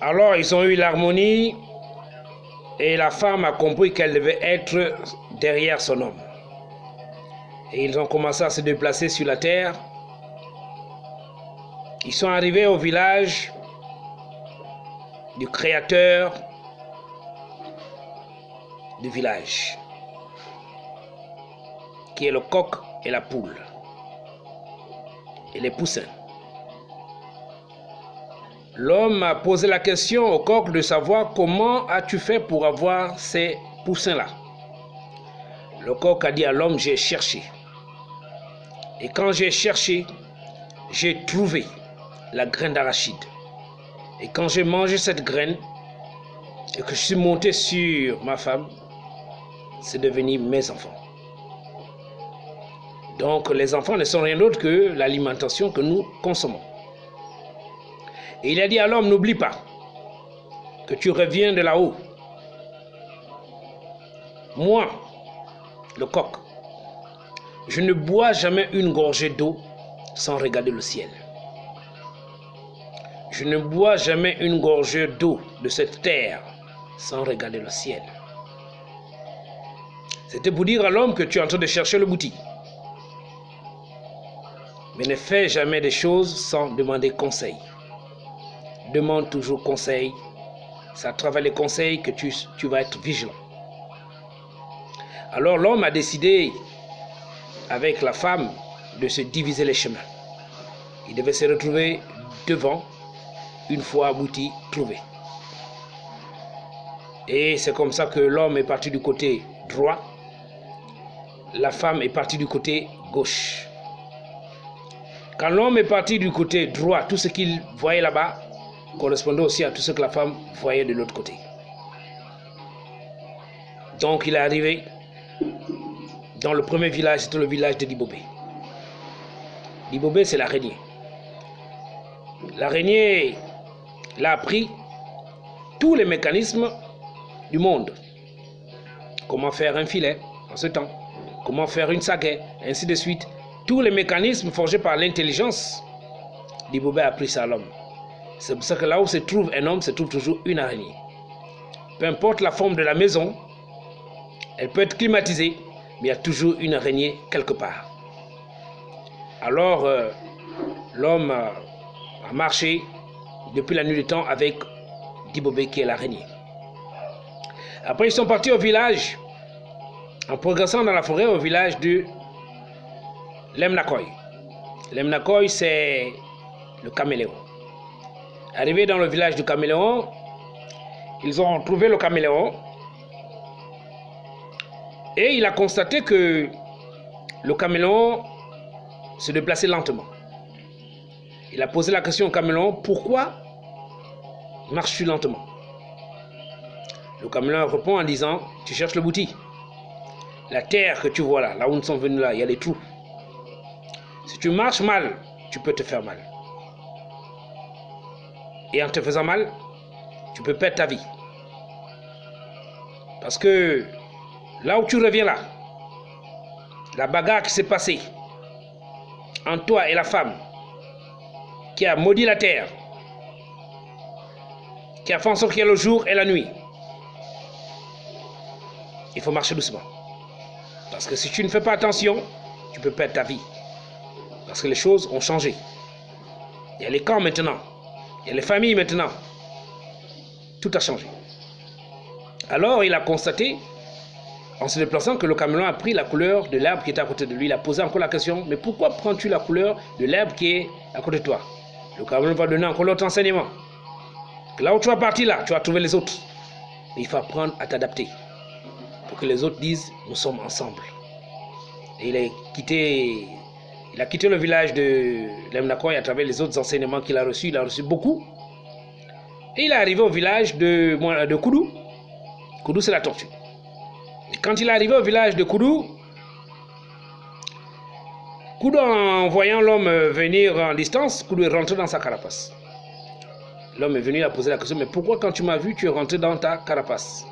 Alors ils ont eu l'harmonie et la femme a compris qu'elle devait être derrière son homme. Et ils ont commencé à se déplacer sur la terre. Ils sont arrivés au village du créateur du village, qui est le coq et la poule et les poussins. L'homme a posé la question au coq de savoir comment as-tu fait pour avoir ces poussins-là. Le coq a dit à l'homme, j'ai cherché. Et quand j'ai cherché, j'ai trouvé la graine d'arachide. Et quand j'ai mangé cette graine et que je suis monté sur ma femme, c'est devenu mes enfants. Donc les enfants ne sont rien d'autre que l'alimentation que nous consommons. Et il a dit à l'homme, n'oublie pas que tu reviens de là-haut. Moi, le coq, je ne bois jamais une gorgée d'eau sans regarder le ciel. Je ne bois jamais une gorgée d'eau de cette terre sans regarder le ciel. C'était pour dire à l'homme que tu es en train de chercher le bouti. Mais ne fais jamais des choses sans demander conseil. Demande toujours conseil. C'est à travers les conseils que tu vas être vigilant. Alors l'homme a décidé avec la femme de se diviser les chemins. Il devait se retrouver devant une fois abouti, trouvé. Et c'est comme ça que l'homme est parti du côté droit, la femme est partie du côté gauche. Quand l'homme est parti du côté droit, tout ce qu'il voyait là-bas correspondait aussi à tout ce que la femme voyait de l'autre côté. Donc il est arrivé dans le premier village, c'était le village de Dibobé. Dibobé, c'est l'araignée. L'araignée l'a appris tous les mécanismes du monde. Comment faire un filet en ce temps, comment faire une sagaie, ainsi de suite. Tous les mécanismes forgés par l'intelligence, Dibobé a appris ça à l'homme. C'est pour ça que là où se trouve un homme, se trouve toujours une araignée. Peu importe la forme de la maison, elle peut être climatisée, mais il y a toujours une araignée quelque part. Alors, l'homme a marché depuis la nuit du temps avec Dibobé qui est l'araignée. Après, ils sont partis au village, en progressant dans la forêt, au village de Lemnakoy. Lemnakoy, c'est le caméléon. Arrivés dans le village du caméléon, ils ont trouvé le caméléon et il a constaté que le caméléon se déplaçait lentement. Il a posé la question au caméléon, pourquoi marches-tu lentement? Le caméléon répond en disant, tu cherches le bouti. La terre que tu vois là, là où nous sommes venus là, il y a des trous. Si tu marches mal, tu peux te faire mal. Et en te faisant mal, tu peux perdre ta vie. Parce que là où tu reviens là, la bagarre qui s'est passée entre toi et la femme, qui a maudit la terre, qui a fait en sorte qu'il y a le jour et la nuit, il faut marcher doucement. Parce que si tu ne fais pas attention, tu peux perdre ta vie. Parce que les choses ont changé. Il y a les camps maintenant. Il y a les familles maintenant. Tout a changé. Alors il a constaté, en se déplaçant, que le caméléon a pris la couleur de l'herbe qui était à côté de lui. Il a posé encore la question, mais pourquoi prends-tu la couleur de l'herbe qui est à côté de toi? Le caméléon va donner encore l'autre enseignement. Que là où tu vas partir là, tu vas trouver les autres. Et il faut apprendre à t'adapter. Pour que les autres disent, nous sommes ensemble. Et il a quitté le village de Lemnakoy à travers les autres enseignements qu'il a reçus. Il a reçu beaucoup. Et il est arrivé au village de Koudou. Koudou, c'est la tortue. Et quand il est arrivé au village de Koudou, Koudou, en voyant l'homme venir en distance, Koudou est rentré dans sa carapace. L'homme est venu, il a posé la question, mais pourquoi quand tu m'as vu, tu es rentré dans ta carapace?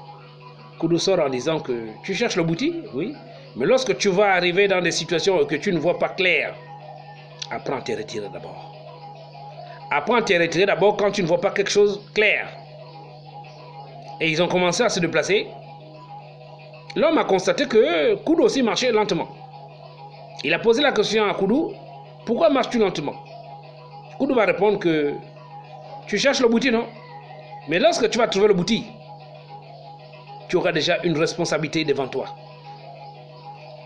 Koudou sort en disant que tu cherches le bouti, oui, mais lorsque tu vas arriver dans des situations que tu ne vois pas clair, apprends à te retirer d'abord. Apprends à te retirer d'abord quand tu ne vois pas quelque chose clair. Et ils ont commencé à se déplacer. L'homme a constaté que Koudou aussi marchait lentement. Il a posé la question à Koudou, pourquoi marches-tu lentement? Koudou va répondre que tu cherches le bouti, non? Mais lorsque tu vas trouver le bouti, tu auras déjà une responsabilité devant toi.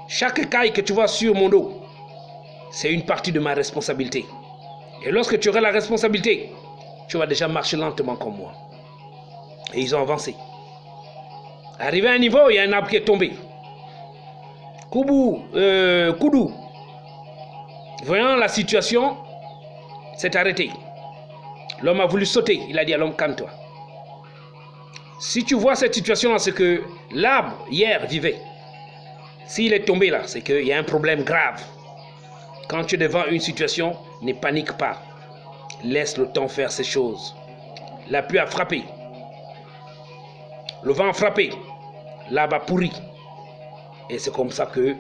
Chaque caille que tu vois sur mon dos, c'est une partie de ma responsabilité. Et lorsque tu auras la responsabilité, tu vas déjà marcher lentement comme moi. Et ils ont avancé. Arrivé à un niveau, il y a un arbre qui est tombé. Koudou, voyant la situation, s'est arrêté. L'homme a voulu sauter. Il a dit à l'homme, calme-toi. Si tu vois cette situation-là, c'est que l'arbre, hier, vivait. S'il est tombé là, c'est qu'il y a un problème grave. Quand tu es devant une situation, ne panique pas. Laisse le temps faire ces choses. La pluie a frappé. Le vent a frappé. L'arbre a pourri. Et c'est comme ça que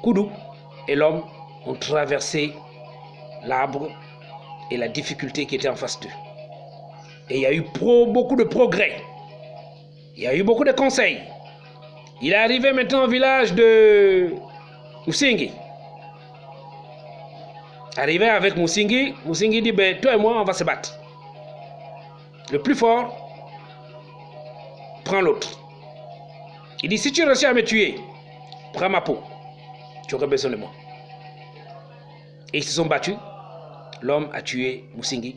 Koudou et l'homme ont traversé l'arbre et la difficulté qui était en face d'eux. Et il y a eu beaucoup de progrès. Il y a eu beaucoup de conseils. Il est arrivé maintenant au village de Moussingi. Arrivé avec Moussingi, Moussingi dit, ben, toi et moi, on va se battre. Le plus fort prend l'autre. Il dit, si tu réussis à me tuer, prends ma peau. Tu aurais besoin de moi. Et ils se sont battus. L'homme a tué Moussingi.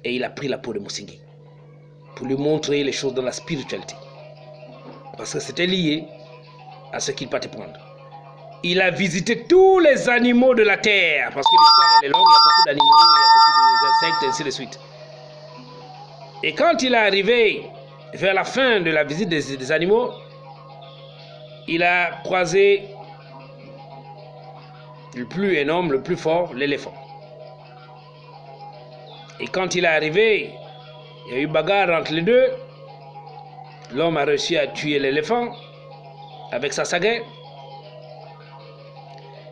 Et il a pris la peau de Moussingi. Pour lui montrer les choses dans la spiritualité. Parce que c'était lié à ce qu'il partait prendre. Il a visité tous les animaux de la terre. Parce que l'histoire est longue, il y a beaucoup d'animaux, il y a beaucoup d'insectes, ainsi de suite. Et quand il est arrivé vers la fin de la visite des animaux, il a croisé le plus énorme, le plus fort, l'éléphant. Et quand il est arrivé, il y a eu bagarre entre les deux. L'homme a réussi à tuer l'éléphant avec sa sagaie.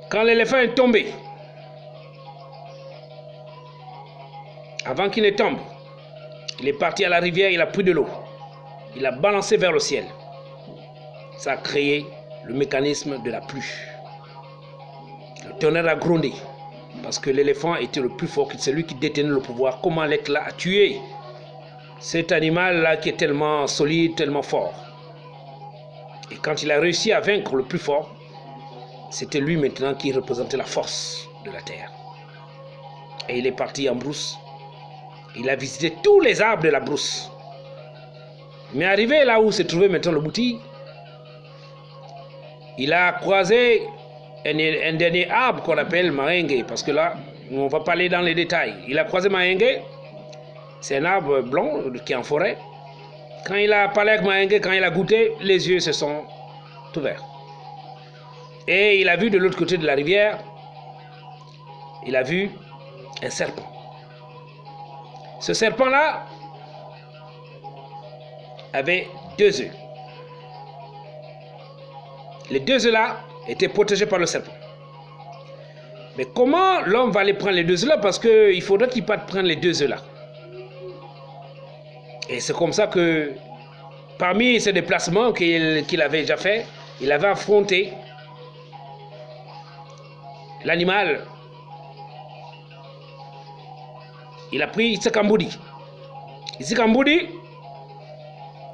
Quand l'éléphant est tombé, avant qu'il ne tombe, il est parti à la rivière, il a pris de l'eau. Il a balancé vers le ciel. Ça a créé le mécanisme de la pluie. Le tonnerre a grondé. Parce que l'éléphant était le plus fort, c'est lui qui détenait le pouvoir. Comment l'être là a tué cet animal-là qui est tellement solide, tellement fort. Et quand il a réussi à vaincre le plus fort, c'était lui maintenant qui représentait la force de la terre. Et il est parti en brousse. Il a visité tous les arbres de la brousse. Mais arrivé là où se trouvait maintenant le bouti, il a croisé un dernier arbre qu'on appelle Marengue, parce que là, on ne va pas aller dans les détails. Il a croisé Marengue, c'est un arbre blanc qui est en forêt. Quand il a parlé avec Marengue, quand il a goûté, les yeux se sont ouverts. Et il a vu de l'autre côté de la rivière, il a vu un serpent. Ce serpent-là avait 2 œufs. Les 2 œufs-là étaient protégés par le serpent. Mais comment l'homme va aller prendre les 2 œufs-là? Parce qu'il faudrait qu'il parte prendre les 2 œufs-là. Et c'est comme ça que, parmi ces déplacements qu'il avait déjà fait, il avait affronté l'animal. Il a pris Itsekamboudi. Itsekamboudi,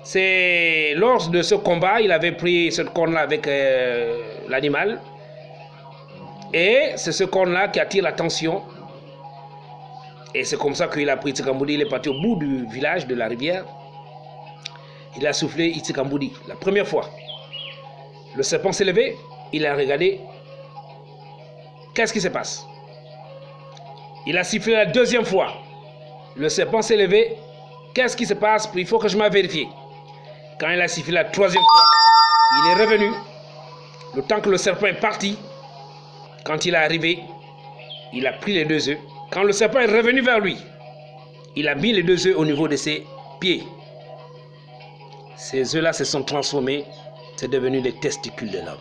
c'est lors de ce combat, il avait pris ce corne-là avec l'animal. Et c'est ce corne-là qui attire l'attention. Et c'est comme ça qu'il a pris Itsekamboudi. Il est parti au bout du village, de la rivière. Il a soufflé Itsekamboudi. La première fois, le serpent s'est levé. Il a regardé. Qu'est-ce qui se passe? Il a sifflé la 2e fois. Le serpent s'est levé. Qu'est-ce qui se passe? Il faut que je m'aille vérifier. Quand il a sifflé la 3e fois, il est revenu. Le temps que le serpent est parti, quand il est arrivé, il a pris les 2 œufs. Quand le serpent est revenu vers lui, il a mis les 2 œufs au niveau de ses pieds. Ces œufs-là se sont transformés, c'est devenu les testicules de l'homme.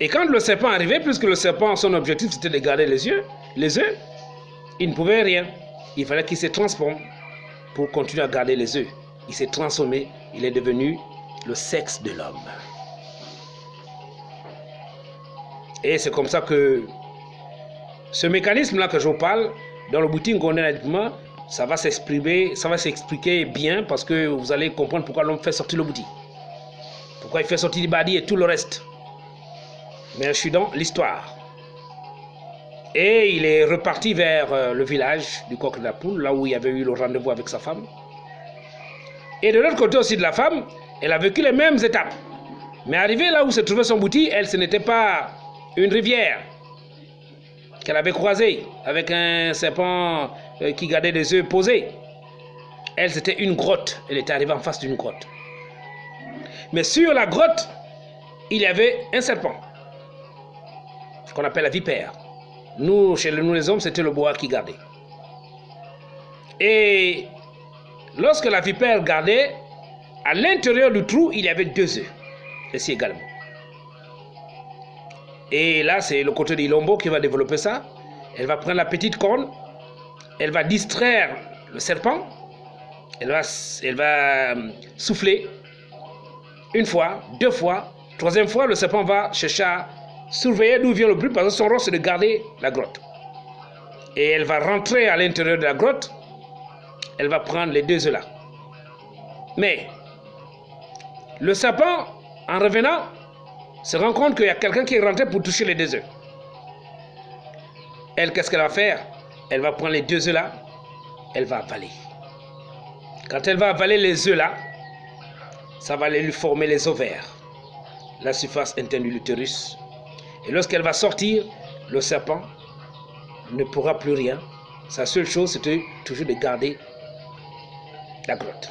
Et quand le serpent arrivait, puisque le serpent, son objectif c'était de garder les œufs, il ne pouvait rien. Il fallait qu'il se transforme pour continuer à garder les œufs. Il s'est transformé, il est devenu le sexe de l'homme. Et c'est comme ça que ce mécanisme-là que je vous parle, dans le boutique Gondénaïquement, ça va s'expliquer bien parce que vous allez comprendre pourquoi l'homme fait sortir le boutique. Pourquoi il fait sortir l'ibadi et tout le reste. Mais je suis dans l'histoire. Et il est reparti vers le village du coq de la poule, là où il avait eu le rendez-vous avec sa femme. Et de l'autre côté aussi de la femme, elle a vécu les mêmes étapes. Mais arrivée là où se trouvait son boutique, elle, ce n'était pas une rivière qu'elle avait croisée avec un serpent qui gardait des œufs posés. Elle, c'était une grotte. Elle était arrivée en face d'une grotte. Mais sur la grotte, il y avait un serpent, ce qu'on appelle la vipère. Nous, chez nous les hommes, c'était le boa qui gardait. Et lorsque la vipère gardait, à l'intérieur du trou, il y avait 2 œufs. Ici également. Et là, c'est le côté d'Ilombo qui va développer ça. Elle va prendre la petite corne, elle va distraire le serpent, elle va souffler 1 fois, 2 fois, 3e fois, le serpent va chercher à surveiller d'où vient le bruit parce que son rôle c'est de garder la grotte. Et elle va rentrer à l'intérieur de la grotte, elle va prendre les 2 œufs là. Mais le serpent, en revenant, se rend compte qu'il y a quelqu'un qui est rentré pour toucher les 2 œufs. Elle, qu'est-ce qu'elle va faire? Elle va prendre les 2 œufs là, elle va avaler. Quand elle va avaler les œufs là, ça va lui former les ovaires, la surface interne de l'utérus. Et lorsqu'elle va sortir, le serpent ne pourra plus rien. Sa seule chose, c'était toujours de garder la grotte.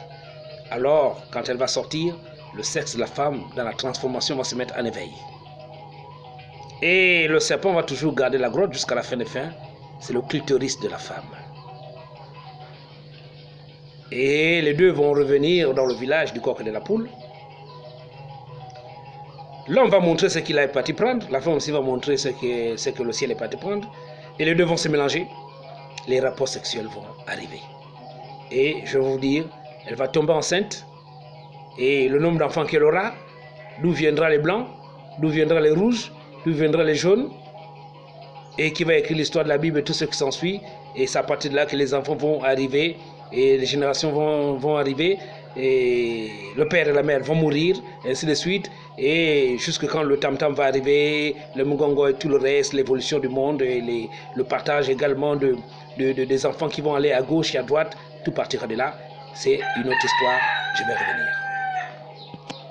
Alors, quand elle va sortir, le sexe de la femme, dans la transformation, va se mettre en éveil. Et le serpent va toujours garder la grotte jusqu'à la fin des fins. C'est le clitoris de la femme. Et les 2 vont revenir dans le village du coq et de la poule. L'homme va montrer ce qu'il est parti prendre. La femme aussi va montrer ce que le ciel est parti prendre. Et les 2 vont se mélanger. Les rapports sexuels vont arriver. Et je vais vous dire, elle va tomber enceinte. Et le nombre d'enfants qu'elle aura, d'où viendra les blancs, d'où viendra les rouges, d'où viendra les jaunes, et qui va écrire l'histoire de la Bible et tout ce qui s'ensuit. Et c'est à partir de là que les enfants vont arriver, et les générations vont arriver, et le père et la mère vont mourir, et ainsi de suite. Et jusque quand le tam-tam va arriver, le mugongo et tout le reste, l'évolution du monde, et le partage également des enfants qui vont aller à gauche et à droite, tout partira de là. C'est une autre histoire, je vais revenir.